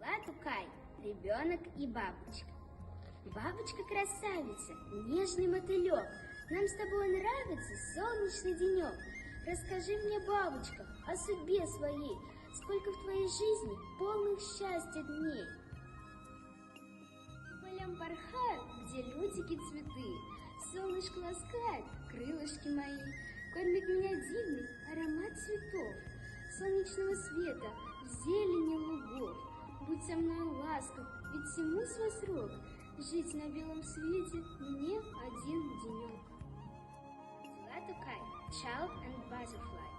Габдулла Тукай, ребенок и бабочка. Бабочка-красавица, нежный мотылёк, нам с тобой нравится солнечный денек. Расскажи мне, бабочка, о судьбе своей, сколько в твоей жизни полных счастья дней. По полям порхают, где лютики цветы, солнышко ласкает крылышки мои, кормит меня дивный аромат цветов, солнечного света в зелени лугов. Будь со мной ласков, ведь всему свой срок, жить на белом свете мне один денек. Gabdulla Tukay, child and butterfly.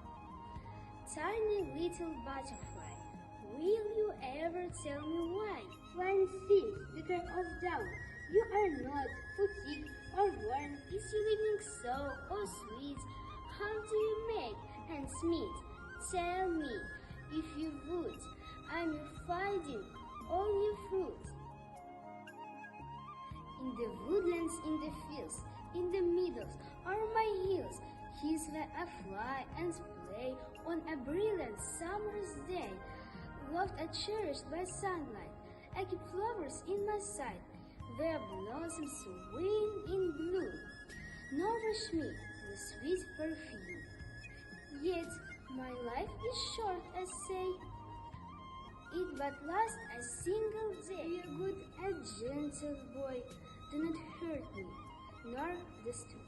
Tiny little butterfly, will you ever tell me why? Flying thick, the kind of down, you are not fatigued or worn. Is your living so sweet? How do you make ends meet? Tell me, if you would, I'm finding all your fruit. In the woodlands, in the fields, in the meadows, are my hills. Here's where I fly and play on a brilliant summer's day. Loved and cherished by sunlight, I keep flowers in my sight, where blossoms swing in bloom. Nourish me with sweet perfume. Yet my life is short, I say. It but lasts a single day. Be a good and gentle boy. Do not hurt me, nor destroy.